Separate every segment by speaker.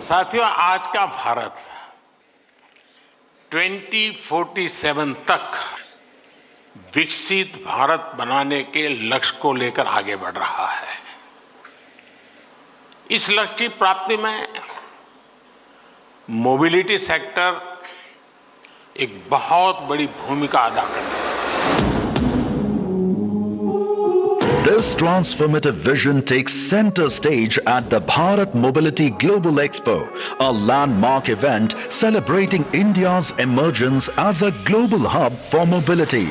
Speaker 1: साथियों, आज का भारत 2047 तक विकसित भारत बनाने के लक्ष्य को लेकर आगे बढ़ रहा है। इस लक्ष्य की प्राप्ति में मोबिलिटी सेक्टर एक बहुत बड़ी भूमिका अदा करता है।
Speaker 2: This transformative vision takes center stage at the Bharat Mobility Global Expo, a landmark event celebrating India's emergence as a global hub for mobility.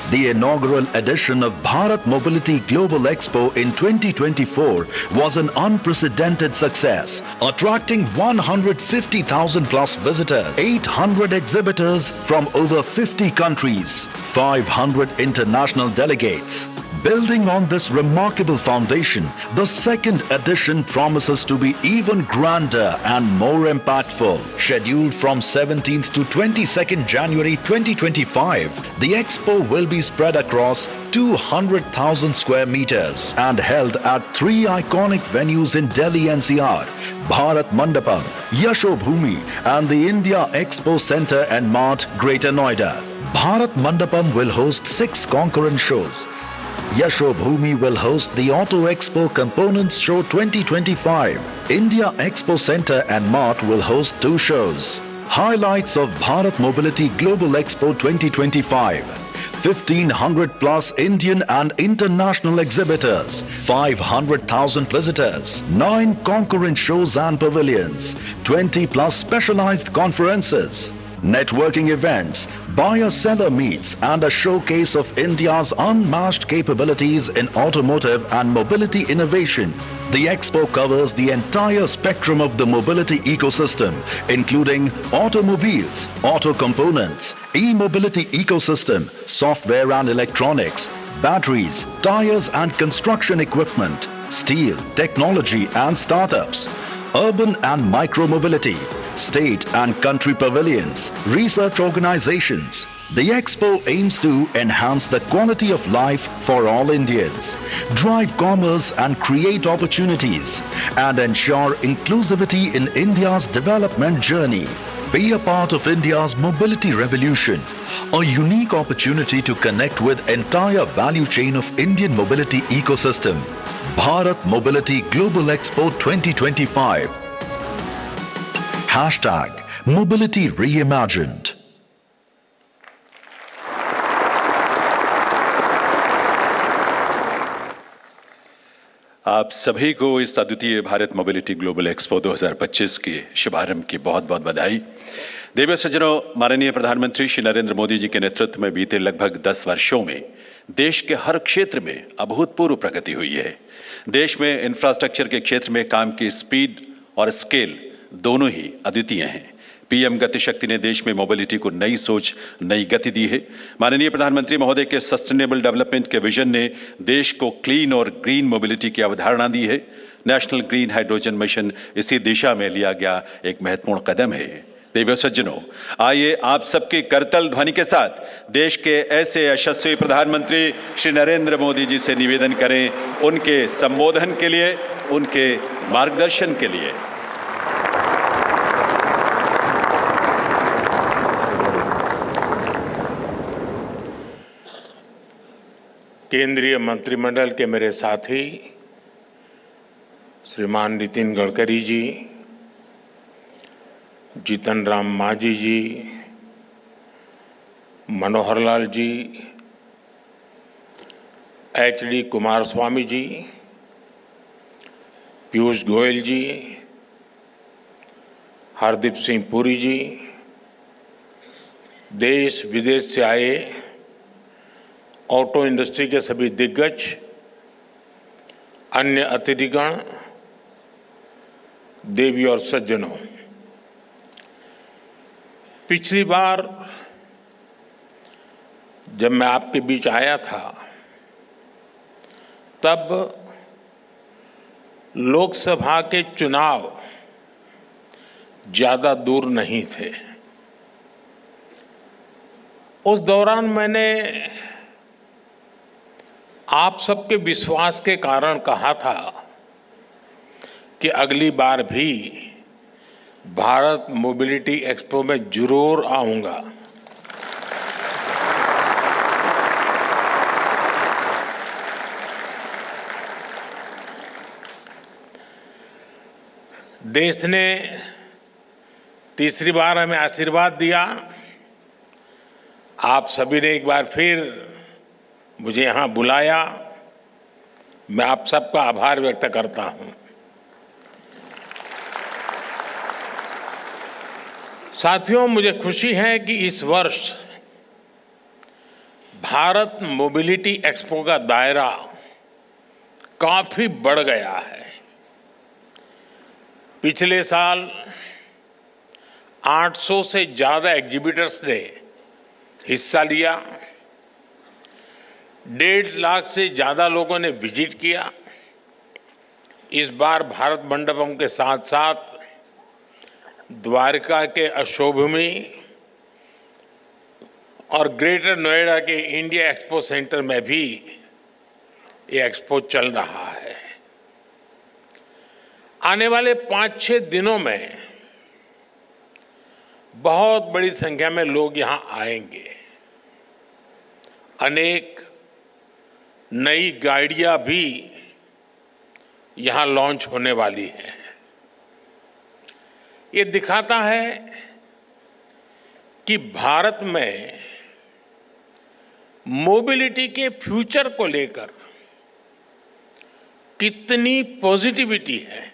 Speaker 2: The inaugural edition of Bharat Mobility Global Expo in 2024 was an unprecedented success, attracting 150,000 plus visitors, 800 exhibitors from over 50 countries, 500 international delegates. Building on this remarkable foundation, the second edition promises to be even grander and more impactful. Scheduled from 17th to 22nd January 2025, the expo will be spread across 200,000 square meters and held at 3 iconic venues in Delhi NCR, Bharat Mandapam, Yashobhoomi and the India Expo Center and Mart, Greater Noida. Bharat Mandapam will host 6 concurrent shows. Yashobhoomi will host the Auto Expo Components Show 2025. India Expo Center and Mart will host 2 shows. Highlights of Bharat Mobility Global Expo 2025. 1,500 plus Indian and international exhibitors, 500,000 visitors, 9 concurrent shows and pavilions, 20 plus specialized conferences, networking events, buyer-seller meets and a showcase of India's unmatched capabilities in automotive and mobility innovation. The expo covers the entire spectrum of the mobility ecosystem, including automobiles, auto components, e-mobility ecosystem, software and electronics, batteries, tires and construction equipment, steel, technology and startups, urban and micro-mobility, state and country pavilions, research organizations. The expo aims to enhance the quality of life for all Indians, drive commerce and create opportunities, and ensure inclusivity in India's development journey. Be a part of India's mobility revolution, a unique opportunity to connect with entire value chain of Indian mobility ecosystem. Bharat Mobility Global Expo 2025. Hashtag Mobility Reimagined.
Speaker 3: आप सभी को इस अद्वितीय Bharat mobility global expo 2025 के शुभारंभ की बहुत बहुत बधाई। देवी सज्जनों, माननीय प्रधानमंत्री श्री नरेंद्र मोदी जी के नेतृत्व में बीते लगभग 10 वर्षों में देश के हर क्षेत्र में अभूतपूर्व प्रगति हुई है। देश में इंफ्रास्ट्रक्चर के क्षेत्र में काम की स्पीड और स्केल दोनों ही अद्वितीय हैं। पीएम गति शक्ति ने देश में मोबिलिटी को नई सोच, नई गति दी है। माननीय प्रधानमंत्री महोदय के सस्टेनेबल डेवलपमेंट के विजन ने देश को क्लीन और ग्रीन मोबिलिटी की अवधारणा दी है। नेशनल ग्रीन हाइड्रोजन मिशन इसी दिशा में लिया गया एक महत्वपूर्ण कदम है। देवी सज्जनों, आइए आप सबके करतल ध्वनि के साथ देश के ऐसे यशस्वी प्रधानमंत्री श्री नरेंद्र मोदी जी से निवेदन करें, उनके संबोधन के लिए, उनके मार्गदर्शन के लिए।
Speaker 1: केंद्रीय मंत्रिमंडल के मेरे साथी श्रीमान नितिन गडकरी जी, जीतन राम मांझी जी, मनोहर लाल जी, HD कुमारस्वामी जी, पीयूष गोयल जी, हरदीप सिंह पुरी जी, देश विदेश से आए ऑटो इंडस्ट्री के सभी दिग्गज, अन्य अतिथिगण, देवी और सज्जनों, पिछली बार जब मैं आपके बीच आया था तब लोकसभा के चुनाव ज्यादा दूर नहीं थे। उस दौरान मैंने आप सबके विश्वास के कारण कहा था कि अगली बार भी भारत मोबिलिटी एक्सपो में जरूर आऊंगा। देश ने तीसरी बार हमें आशीर्वाद दिया। आप सभी ने एक बार फिर मुझे यहां बुलाया। मैं आप सबका आभार व्यक्त करता हूं। साथियों, मुझे खुशी है कि इस वर्ष भारत मोबिलिटी एक्सपो का दायरा काफी बढ़ गया है। पिछले साल 800 से ज्यादा एग्जीबिटर्स ने हिस्सा लिया। 1.5 लाख से ज्यादा लोगों ने विजिट किया। इस बार भारत मंडपम के साथ साथ द्वारका के अशोभूमि और ग्रेटर नोएडा के इंडिया एक्सपो सेंटर में भी ये एक्सपो चल रहा है। आने वाले 5-6 दिनों में बहुत बड़ी संख्या में लोग यहां आएंगे। अनेक नई गाड़ियां भी यहां लॉन्च होने वाली हैं। ये दिखाता है कि भारत में मोबिलिटी के फ्यूचर को लेकर कितनी पॉजिटिविटी है।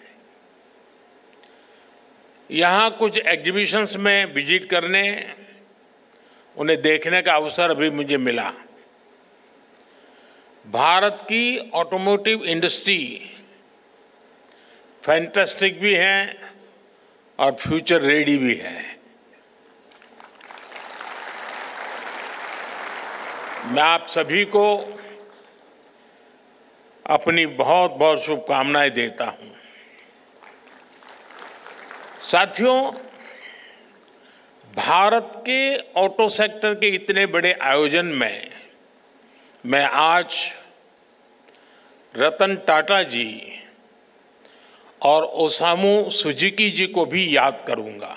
Speaker 1: यहां कुछ एग्जीबिशंस में विजिट करने, उन्हें देखने का अवसर अभी मुझे मिला। भारत की ऑटोमोटिव इंडस्ट्री फैंटास्टिक भी है और फ्यूचर रेडी भी है। मैं आप सभी को अपनी बहुत बहुत शुभकामनाएं देता हूं। साथियों, भारत के ऑटो सेक्टर के इतने बड़े आयोजन में मैं आज रतन टाटा जी और ओसामू सुजुकी जी को भी याद करूंगा।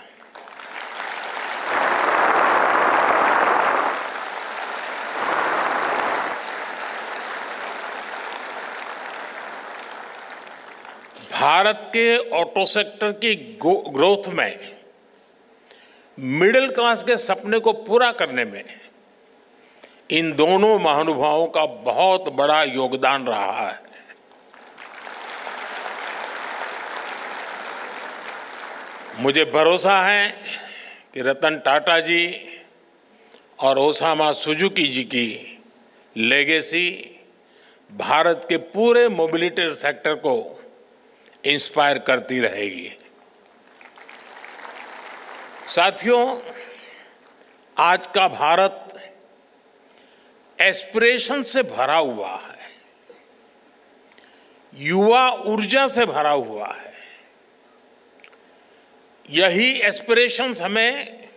Speaker 1: भारत के ऑटो सेक्टर की ग्रोथ में मिडिल क्लास के सपने को पूरा करने में इन दोनों महानुभावों का बहुत बड़ा योगदान रहा है। मुझे भरोसा है कि रतन टाटा जी और ओसामा सुजुकी जी की लेगेसी भारत के पूरे मोबिलिटी सेक्टर को इंस्पायर करती रहेगी। साथियों, आज का भारत एस्पिरेशन से भरा हुआ है, युवा ऊर्जा से भरा हुआ है। यही एस्पिरेशंस हमें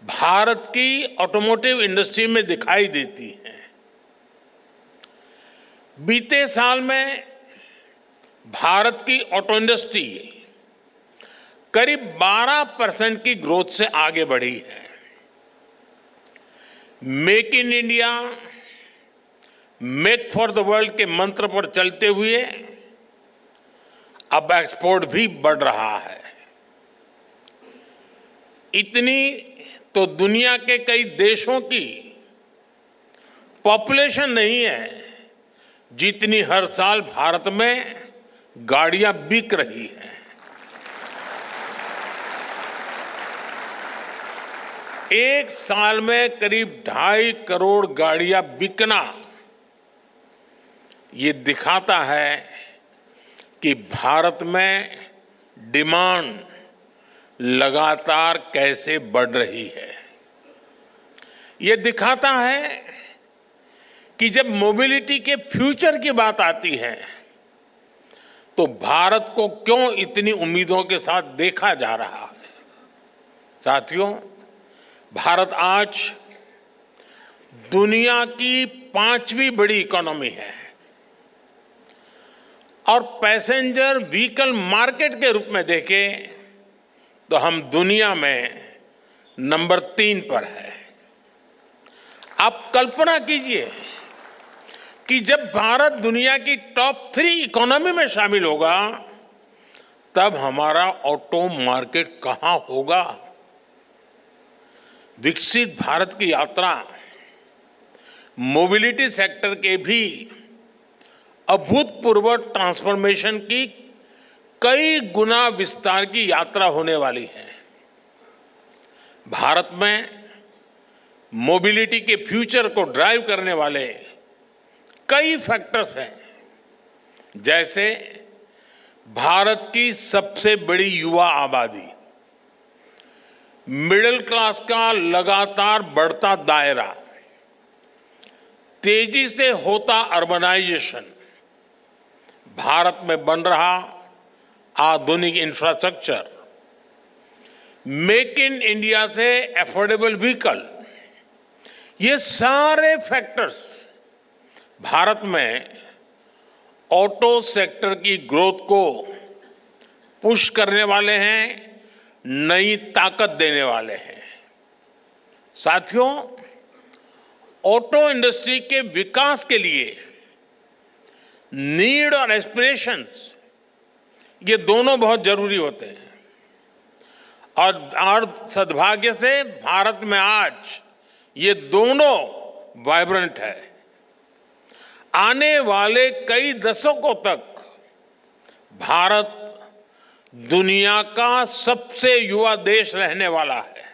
Speaker 1: भारत की ऑटोमोटिव इंडस्ट्री में दिखाई देती हैं। बीते साल में भारत की ऑटो इंडस्ट्री करीब 12% की ग्रोथ से आगे बढ़ी है। Make in India, make for the world के मंत्र पर चलते हुए अब एक्सपोर्ट भी बढ़ रहा है। इतनी तो दुनिया के कई देशों की पॉपुलेशन नहीं है जितनी हर साल भारत में गाड़ियां बिक रही हैं। एक साल में करीब 2.5 करोड़ गाड़ियां बिकना ये दिखाता है कि भारत में डिमांड लगातार कैसे बढ़ रही है। ये दिखाता है कि जब मोबिलिटी के फ्यूचर की बात आती है तो भारत को क्यों इतनी उम्मीदों के साथ देखा जा रहा है। साथियों, भारत आज दुनिया की 5वीं बड़ी इकोनॉमी है और पैसेंजर व्हीकल मार्केट के रूप में देखें तो हम दुनिया में नंबर 3 पर है। आप कल्पना कीजिए कि जब भारत दुनिया की टॉप 3 इकोनॉमी में शामिल होगा, तब हमारा ऑटो मार्केट कहां होगा। विकसित भारत की यात्रा मोबिलिटी सेक्टर के भी अभूतपूर्व ट्रांसफॉर्मेशन की कई गुना विस्तार की यात्रा होने वाली है। भारत में मोबिलिटी के फ्यूचर को ड्राइव करने वाले कई फैक्टर्स हैं, जैसे भारत की सबसे बड़ी युवा आबादी, मिडिल क्लास का लगातार बढ़ता दायरा, तेजी से होता अर्बनाइजेशन, भारत में बन रहा आधुनिक इंफ्रास्ट्रक्चर, मेक इन इंडिया से अफोर्डेबल व्हीकल, ये सारे फैक्टर्स भारत में ऑटो सेक्टर की ग्रोथ को पुश करने वाले हैं, नई ताकत देने वाले हैं। साथियों, ऑटो इंडस्ट्री के विकास के लिए नीड और एस्पिरेशंस, ये दोनों बहुत जरूरी होते हैं। और सद्भाग्य से भारत में आज ये दोनों वाइब्रेंट है। आने वाले कई दशकों तक भारत दुनिया का सबसे युवा देश रहने वाला है।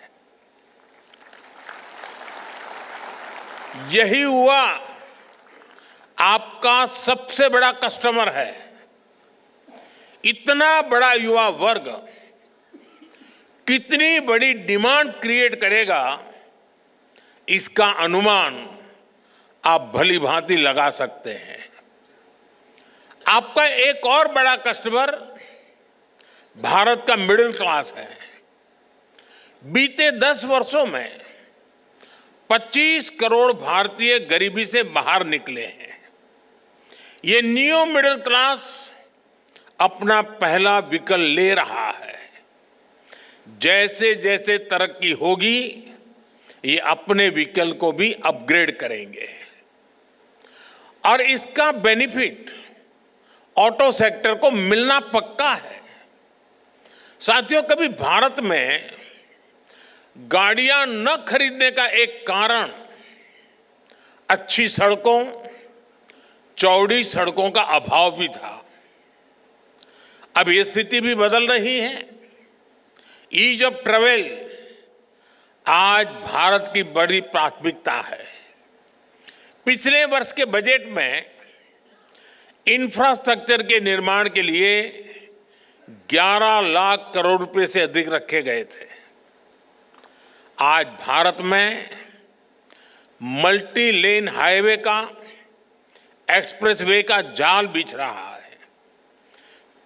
Speaker 1: यही युवा आपका सबसे बड़ा कस्टमर है। इतना बड़ा युवा वर्ग कितनी बड़ी डिमांड क्रिएट करेगा, इसका अनुमान आप भली भांति लगा सकते हैं। आपका एक और बड़ा कस्टमर भारत का मिडिल क्लास है। बीते 10 वर्षों में 25 करोड़ भारतीय गरीबी से बाहर निकले हैं। ये न्यू मिडिल क्लास अपना पहला व्हीकल ले रहा है। जैसे जैसे तरक्की होगी, ये अपने व्हीकल को भी अपग्रेड करेंगे और इसका बेनिफिट ऑटो सेक्टर को मिलना पक्का है। साथियों, कभी भारत में गाड़ियां न खरीदने का एक कारण अच्छी सड़कों, चौड़ी सड़कों का अभाव भी था। अब ये स्थिति भी बदल रही है। ईज ऑफ ट्रेवल आज भारत की बड़ी प्राथमिकता है। पिछले वर्ष के बजट में इंफ्रास्ट्रक्चर के निर्माण के लिए 11 लाख करोड़ रुपए से अधिक रखे गए थे। आज भारत में मल्टी लेन हाईवे का, एक्सप्रेसवे का जाल बिछ रहा है।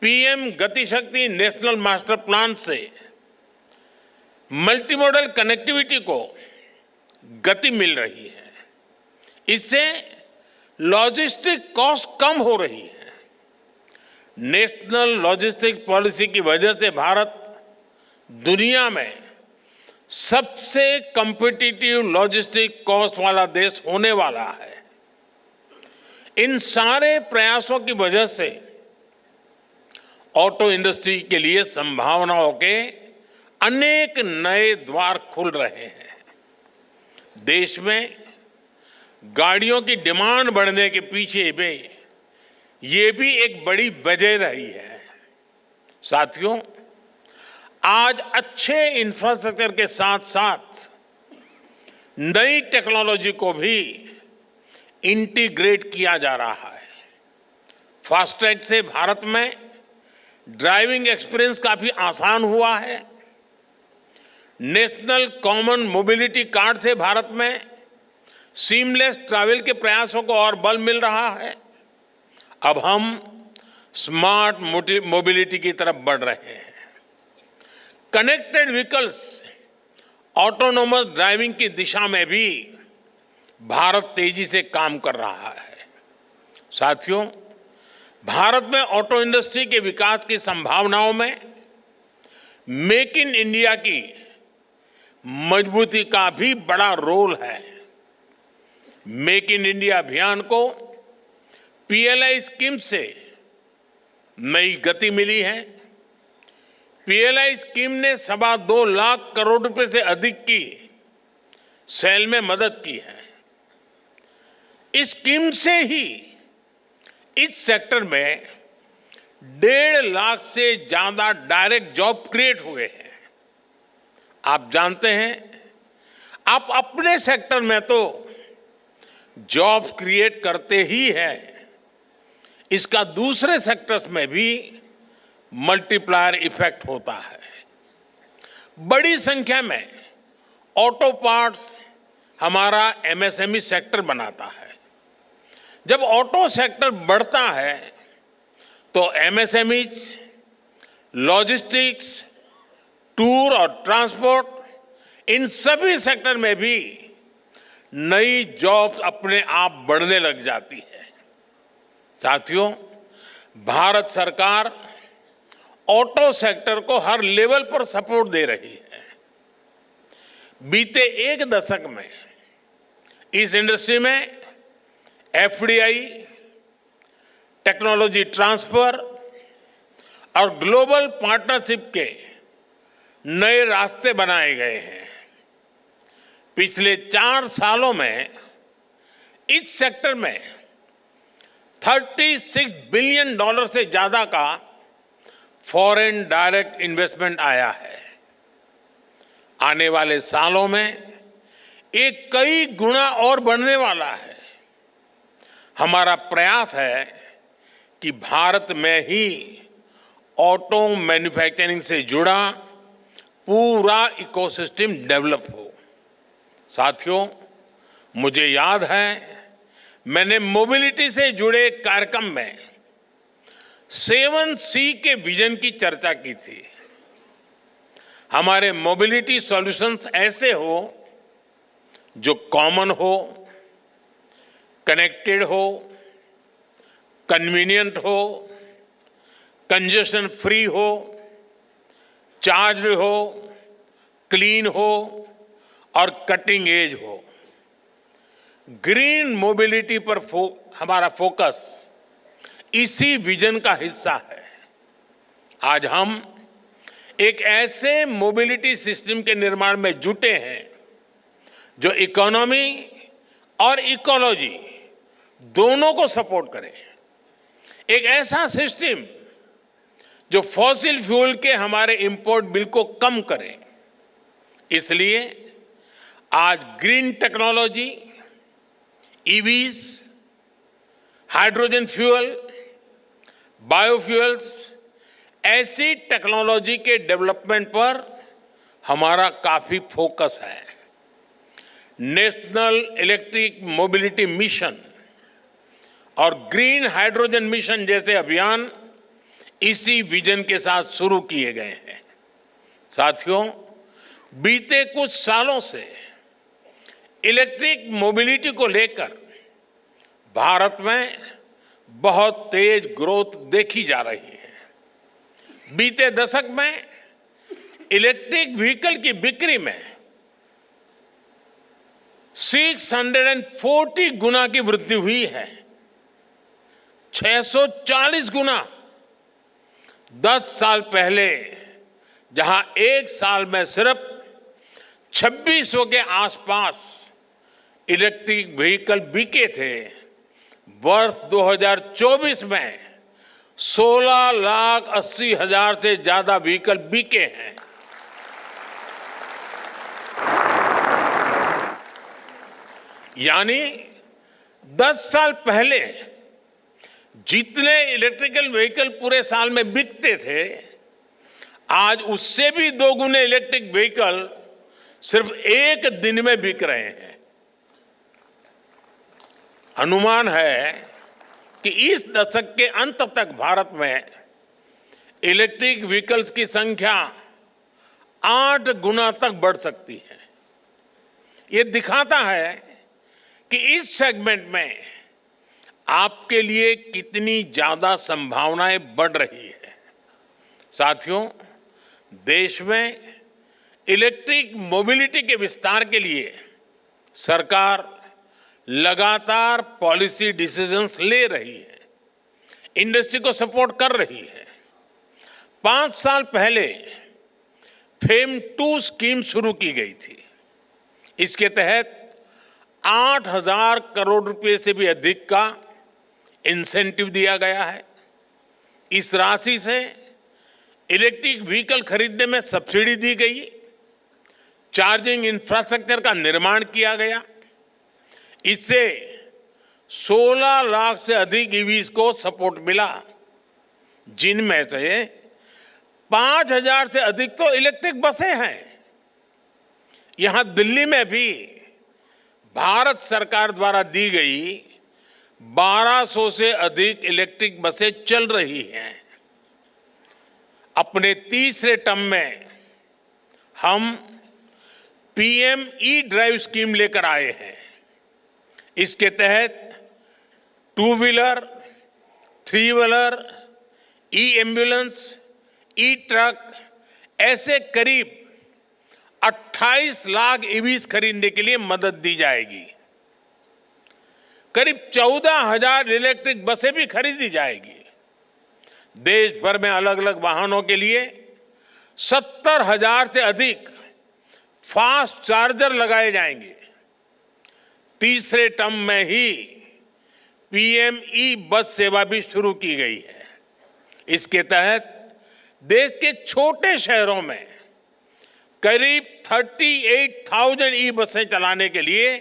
Speaker 1: पीएम गति शक्ति नेशनल मास्टर प्लान से मल्टीमोडल कनेक्टिविटी को गति मिल रही है। इससे लॉजिस्टिक कॉस्ट कम हो रही है। नेशनल लॉजिस्टिक पॉलिसी की वजह से भारत दुनिया में सबसे कॉम्पिटिटिव लॉजिस्टिक कॉस्ट वाला देश होने वाला है। इन सारे प्रयासों की वजह से ऑटो इंडस्ट्री के लिए संभावनाओं के अनेक नए द्वार खुल रहे हैं। देश में गाड़ियों की डिमांड बढ़ने के पीछे भी ये भी एक बड़ी वजह रही है। साथियों, आज अच्छे इंफ्रास्ट्रक्चर के साथ साथ नई टेक्नोलॉजी को भी इंटीग्रेट किया जा रहा है। फास्टैग से भारत में ड्राइविंग एक्सपीरियंस काफी आसान हुआ है। नेशनल कॉमन मोबिलिटी कार्ड से भारत में सीमलेस ट्रैवल के प्रयासों को और बल मिल रहा है। अब हम स्मार्ट मोबिलिटी की तरफ बढ़ रहे हैं। कनेक्टेड व्हीकल्स, ऑटोनोमस ड्राइविंग की दिशा में भी भारत तेजी से काम कर रहा है। साथियों, भारत में ऑटो इंडस्ट्री के विकास की संभावनाओं में मेक इन इंडिया की मजबूती का भी बड़ा रोल है। मेक इन इंडिया अभियान को पीएलआई स्कीम से नई गति मिली है। पीएलआई स्कीम ने 2.25 लाख करोड़ रुपए से अधिक की सेल में मदद की है। इस स्कीम से ही इस सेक्टर में 1.5 लाख से ज्यादा डायरेक्ट जॉब क्रिएट हुए हैं। आप जानते हैं, आप अपने सेक्टर में तो जॉब्स क्रिएट करते ही हैं, इसका दूसरे सेक्टर्स में भी मल्टीप्लायर इफेक्ट होता है। बड़ी संख्या में ऑटो पार्ट्स हमारा एमएसएमई सेक्टर बनाता है। जब ऑटो सेक्टर बढ़ता है तो एमएसएमईज, लॉजिस्टिक्स, टूर और ट्रांसपोर्ट, इन सभी सेक्टर में भी नई जॉब्स अपने आप बढ़ने लग जाती है। साथियों, भारत सरकार ऑटो सेक्टर को हर लेवल पर सपोर्ट दे रही है। बीते 1 दशक में इस इंडस्ट्री में एफडीआई, टेक्नोलॉजी ट्रांसफर और ग्लोबल पार्टनरशिप के नए रास्ते बनाए गए हैं। पिछले 4 सालों में इस सेक्टर में $36 बिलियन से ज्यादा का फॉरेन डायरेक्ट इन्वेस्टमेंट आया है। आने वाले सालों में ये कई गुना और बढ़ने वाला है। हमारा प्रयास है कि भारत में ही ऑटो मैन्युफैक्चरिंग से जुड़ा पूरा इकोसिस्टम डेवलप हो। साथियों, मुझे याद है, मैंने मोबिलिटी से जुड़े कार्यक्रम में 7C के विजन की चर्चा की थी। हमारे मोबिलिटी सॉल्यूशंस ऐसे हो जो कॉमन हो, कनेक्टेड हो, कन्वीनियंट हो, कंजेशन फ्री हो, चार्ज्ड हो, क्लीन हो और कटिंग एज हो। ग्रीन मोबिलिटी पर हमारा फोकस इसी विजन का हिस्सा है। आज हम एक ऐसे मोबिलिटी सिस्टम के निर्माण में जुटे हैं जो इकोनॉमी और इकोलॉजी दोनों को सपोर्ट करे। एक ऐसा सिस्टम जो फॉसिल फ्यूल के हमारे इंपोर्ट बिल को कम करे। इसलिए आज green technology, EVs, hydrogen fuel, biofuels, ऐसी टेक्नोलॉजी के डेवलपमेंट पर हमारा काफी फोकस है। नेशनल इलेक्ट्रिक मोबिलिटी मिशन और ग्रीन हाइड्रोजन मिशन जैसे अभियान इसी विजन के साथ शुरू किए गए हैं। साथियों, बीते कुछ सालों से इलेक्ट्रिक मोबिलिटी को लेकर भारत में बहुत तेज ग्रोथ देखी जा रही है। बीते दशक में इलेक्ट्रिक व्हीकल की बिक्री में 640 गुना की वृद्धि हुई है। 640 गुना। 10 साल पहले जहां एक साल में सिर्फ 2600 के आसपास इलेक्ट्रिक व्हीकल बिके थे, वर्ष 2024 में 16,80,000 से ज्यादा व्हीकल बिके हैं। यानी 10 साल पहले जितने इलेक्ट्रिकल व्हीकल पूरे साल में बिकते थे, आज उससे भी 2 गुने इलेक्ट्रिक व्हीकल सिर्फ एक दिन में बिक रहे हैं। अनुमान है कि इस दशक के अंत तक भारत में इलेक्ट्रिक व्हीकल्स की संख्या 8 गुना तक बढ़ सकती है। ये दिखाता है कि इस सेगमेंट में आपके लिए कितनी ज्यादा संभावनाएं बढ़ रही है। साथियों, देश में इलेक्ट्रिक मोबिलिटी के विस्तार के लिए सरकार लगातार पॉलिसी डिसीजंस ले रही है, इंडस्ट्री को सपोर्ट कर रही है। 5 साल पहले फेम 2 स्कीम शुरू की गई थी। इसके तहत 8,000 करोड़ रुपए से भी अधिक का इंसेंटिव दिया गया है। इस राशि से इलेक्ट्रिक व्हीकल खरीदने में सब्सिडी दी गई, चार्जिंग इंफ्रास्ट्रक्चर का निर्माण किया गया। इससे 16 लाख से अधिक ईवीज को सपोर्ट मिला, जिनमें से 5,000 से अधिक तो इलेक्ट्रिक बसें हैं। यहां दिल्ली में भी भारत सरकार द्वारा दी गई 1200 से अधिक इलेक्ट्रिक बसें चल रही हैं। अपने तीसरे टर्म में हम पीएम ई ड्राइव स्कीम लेकर आए हैं। इसके तहत 2 व्हीलर, 3 व्हीलर, ई एम्बुलेंस, ई ट्रक ऐसे करीब 28 लाख ईवीज खरीदने के लिए मदद दी जाएगी। करीब 14,000 इलेक्ट्रिक बसें भी खरीदी जाएगी। देश भर में अलग अलग वाहनों के लिए 70,000 से अधिक फास्ट चार्जर लगाए जाएंगे। तीसरे टर्म में ही पीएम ई बस सेवा भी शुरू की गई है। इसके तहत देश के छोटे शहरों में करीब 38,000 ई बसें चलाने के लिए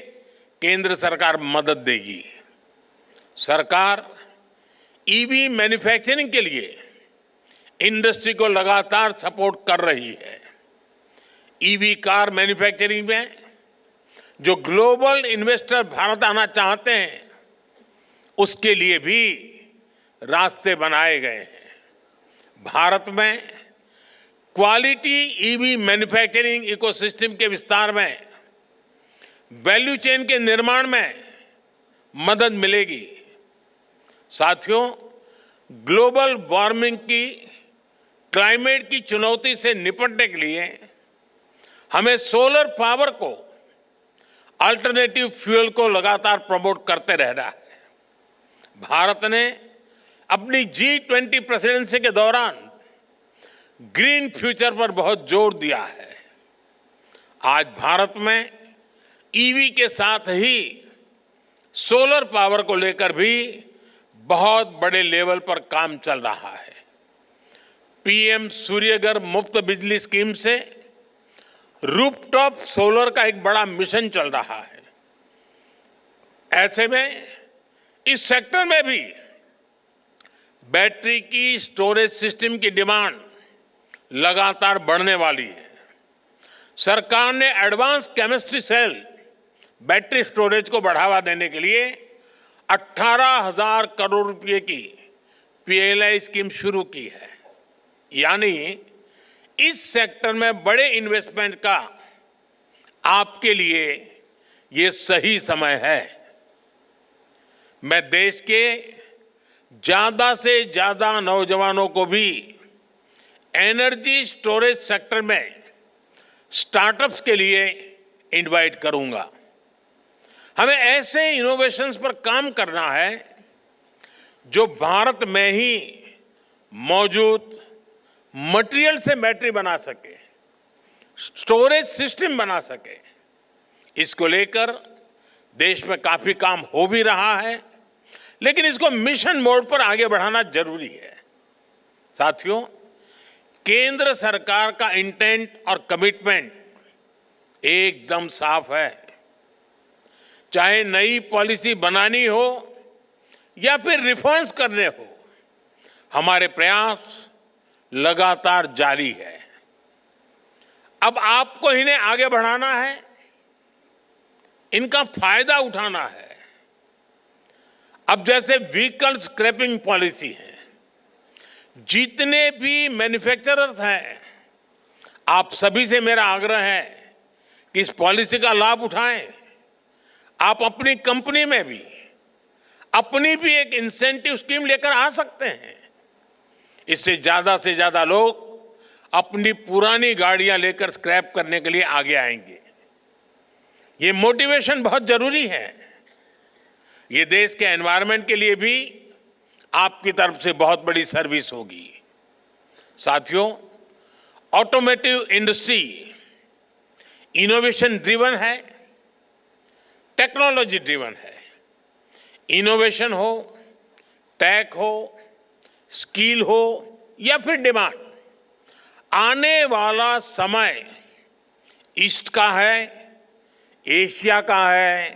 Speaker 1: केंद्र सरकार मदद देगी। सरकार ईवी मैन्युफैक्चरिंग के लिए इंडस्ट्री को लगातार सपोर्ट कर रही है। ईवी कार मैन्युफैक्चरिंग में जो ग्लोबल इन्वेस्टर भारत आना चाहते हैं, उसके लिए भी रास्ते बनाए गए हैं। भारत में क्वालिटी ईवी मैन्युफैक्चरिंग इकोसिस्टम के विस्तार में, वैल्यू चेन के निर्माण में मदद मिलेगी। साथियों, ग्लोबल वार्मिंग की, क्लाइमेट की चुनौती से निपटने के लिए हमें सोलर पावर को, अल्टरनेटिव फ्यूल को लगातार प्रमोट करते रहना है। भारत ने अपनी G20 प्रेसिडेंसी के दौरान ग्रीन फ्यूचर पर बहुत जोर दिया है। आज भारत में ईवी के साथ ही सोलर पावर को लेकर भी बहुत बड़े लेवल पर काम चल रहा है। पीएम सूर्यघर मुफ्त बिजली स्कीम से रूफटॉप सोलर का एक बड़ा मिशन चल रहा है। ऐसे में इस सेक्टर में भी बैटरी की स्टोरेज सिस्टम की डिमांड लगातार बढ़ने वाली है। सरकार ने advance chemistry cell battery storage को बढ़ावा देने के लिए 18,000 करोड़ रुपए की पीएलआई स्कीम शुरू की है। यानी इस सेक्टर में बड़े इन्वेस्टमेंट का आपके लिए ये सही समय है। मैं देश के ज्यादा से ज्यादा नौजवानों को भी एनर्जी स्टोरेज सेक्टर में स्टार्टअप्स के लिए इनवाइट करूंगा। हमें ऐसे इनोवेशंस पर काम करना है जो भारत में ही मौजूद मटेरियल से बैटरी बना सके, स्टोरेज सिस्टम बना सके। इसको लेकर देश में काफी काम हो भी रहा है, लेकिन इसको मिशन मोड पर आगे बढ़ाना जरूरी है। साथियों, केंद्र सरकार का इंटेंट और कमिटमेंट एकदम साफ है। चाहे नई पॉलिसी बनानी हो या फिर रिफॉर्म्स करने हो, हमारे प्रयास लगातार जारी है। अब आपको इन्हें आगे बढ़ाना है, इनका फायदा उठाना है। अब जैसे व्हीकल स्क्रैपिंग पॉलिसी है, जितने भी मैन्युफैक्चरर्स हैं, आप सभी से मेरा आग्रह है कि इस पॉलिसी का लाभ उठाएं। आप अपनी कंपनी में भी अपनी भी एक इंसेंटिव स्कीम लेकर आ सकते हैं। इससे ज्यादा से ज्यादा लोग अपनी पुरानी गाड़ियां लेकर स्क्रैप करने के लिए आगे आएंगे। ये मोटिवेशन बहुत जरूरी है। ये देश के एनवायरनमेंट के लिए भी आपकी तरफ से बहुत बड़ी सर्विस होगी। साथियों, ऑटोमोटिव इंडस्ट्री इनोवेशन ड्रिवन है, टेक्नोलॉजी ड्रिवन है। इनोवेशन हो, टेक हो, स्किल हो या फिर डिमांड, आने वाला समय ईस्ट का है, एशिया का है,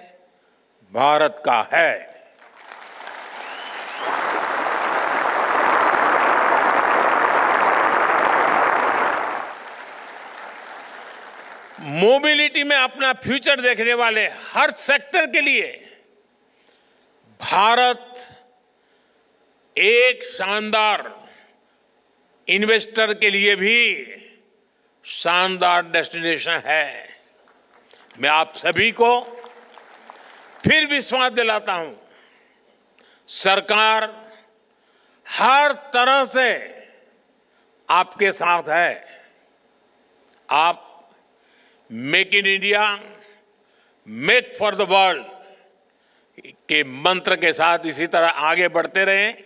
Speaker 1: भारत का है। मोबिलिटी में अपना फ्यूचर देखने वाले हर सेक्टर के लिए भारत एक शानदार इन्वेस्टर के लिए भी शानदार डेस्टिनेशन है। मैं आप सभी को फिर विश्वास दिलाता हूं, सरकार हर तरह से आपके साथ है। आप make in India, make for the world के मंत्र के साथ इसी तरह आगे बढ़ते रहें।